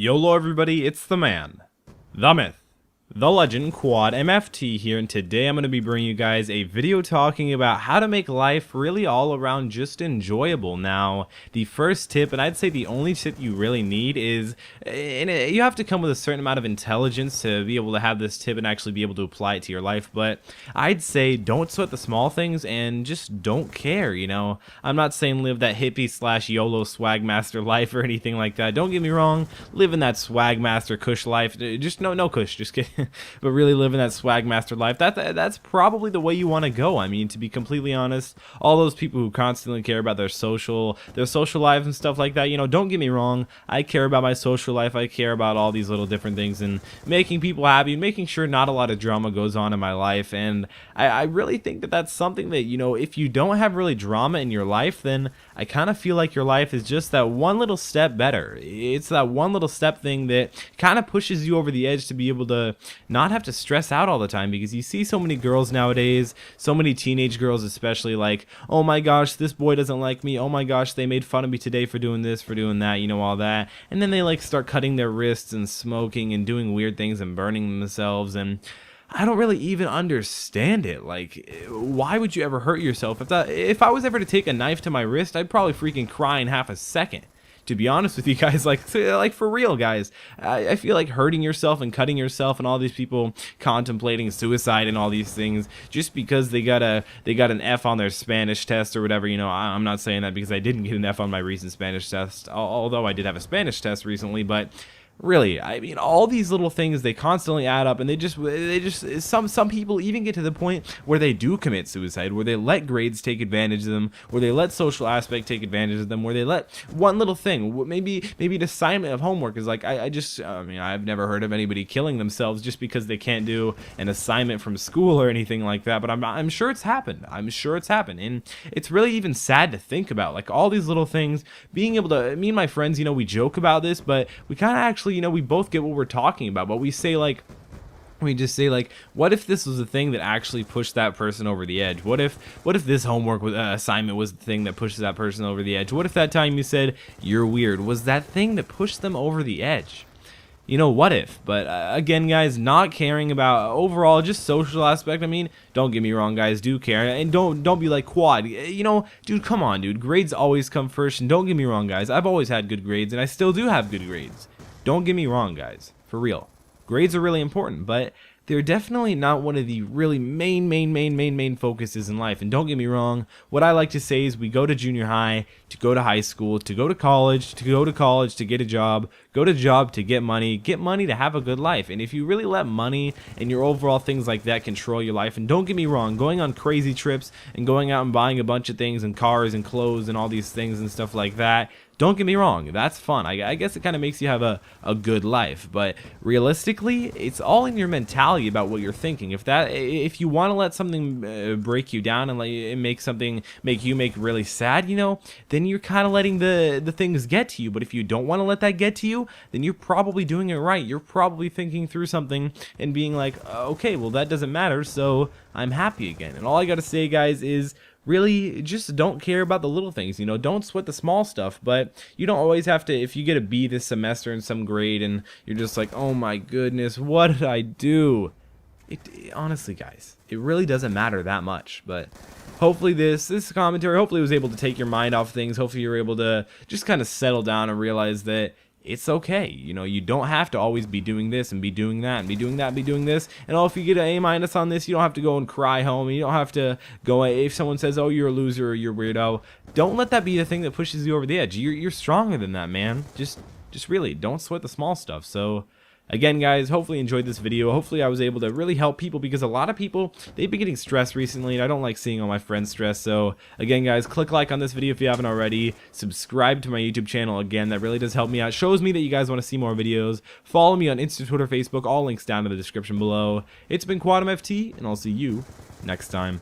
YOLO everybody, it's the man, the myth, the legend, Quad MFT here, and today I'm going to be bringing you guys a video talking about how to make life really all around just enjoyable. Now, the first tip, and I'd say the only tip you really need is, you have to come with a certain amount of intelligence to be able to have this tip and actually be able to apply it to your life, but I'd say don't sweat the small things and just don't care, you know. I'm not saying live that hippie slash YOLO swagmaster life or anything like that. Don't get me wrong, live in that swagmaster kush life, just no kush, just kidding. But really living that swagmaster life, that's probably the way you want to go. I mean, to be completely honest, all those people who constantly care about their social lives and stuff like that, you know, don't get me wrong, I care about my social life, I care about all these little different things and making people happy, making sure not a lot of drama goes on in my life. And I really think that that's something that, you know, if you don't have really drama in your life, then I kind of feel like your life is just that one little step better. It's that one little step thing that kind of pushes you over the edge to be able to not have to stress out all the time, because you see so many girls nowadays, so many teenage girls especially, like, oh my gosh, this boy doesn't like me, oh my gosh, they made fun of me today for doing this, for doing that, you know, all that, and then they like start cutting their wrists and smoking and doing weird things and burning themselves. And I don't really even understand it. Like, why would you ever hurt yourself? If I was ever to take a knife to my wrist, I'd probably freaking cry in half a second. To be honest with you guys, like for real, guys, I feel like hurting yourself and cutting yourself and all these people contemplating suicide and all these things just because they got an F on their Spanish test or whatever. You know, I'm not saying that because I didn't get an F on my recent Spanish test, although I did have a Spanish test recently, but really, I mean, all these little things, they constantly add up, and they just some people even get to the point where they do commit suicide, where they let grades take advantage of them, where they let social aspect take advantage of them, where they let one little thing, maybe an assignment of homework is like, I mean, I've never heard of anybody killing themselves just because they can't do an assignment from school or anything like that, but I'm sure it's happened. I'm sure it's happened, and it's really even sad to think about, like, all these little things, being able to, me and my friends, you know, we joke about this, but we kind of actually, you know, we both get what we're talking about, but we just say like, what if this was the thing that actually pushed that person over the edge? What if this homework assignment was the thing that pushes that person over the edge? What if that time you said you're weird was that thing that pushed them over the edge? You know, what if? But again, guys, not caring about overall just social aspect. I mean, don't get me wrong, guys, do care, and don't be like Quad. You know, dude, come on, dude. Grades always come first, and don't get me wrong, guys. I've always had good grades, and I still do have good grades. Don't get me wrong, guys, for real. Grades are really important, but they're definitely not one of the really main focuses in life. And don't get me wrong, what I like to say is we go to junior high to go to high school, to go to college, to get a job, go to job to get money to have a good life. And if you really let money and your overall things like that control your life, and don't get me wrong, going on crazy trips and going out and buying a bunch of things and cars and clothes and all these things and stuff like that, don't get me wrong, that's fun. I guess it kind of makes you have a good life, but realistically, it's all in your mentality about what you're thinking. If you want to let something break you down and make you really sad, you know, then you're kind of letting the things get to you. But if you don't want to let that get to you, then you're probably doing it right. You're probably thinking through something and being like, okay, well, that doesn't matter, so I'm happy again. And all I gotta say, guys, is really just don't care about the little things, you know. Don't sweat the small stuff, but you don't always have to. If you get a B this semester in some grade and you're just like, oh my goodness, what did I do? Honestly, guys, it really doesn't matter that much. But hopefully this commentary hopefully was able to take your mind off things. Hopefully you're able to just kind of settle down and realize that it's okay. You know, you don't have to always be doing this and be doing that and be doing that and be doing this. And if you get an A- on this, you don't have to go and cry home. You don't have to go, if someone says, oh, you're a loser or you're a weirdo, don't let that be the thing that pushes you over the edge. You're stronger than that, man. Just really don't sweat the small stuff. So again, guys, hopefully you enjoyed this video. Hopefully I was able to really help people, because a lot of people, they've been getting stressed recently, and I don't like seeing all my friends stressed. So again, guys, click like on this video if you haven't already. Subscribe to my YouTube channel. Again, that really does help me out. Shows me that you guys want to see more videos. Follow me on Insta, Twitter, Facebook. All links down in the description below. It's been Quad MFT, and I'll see you next time.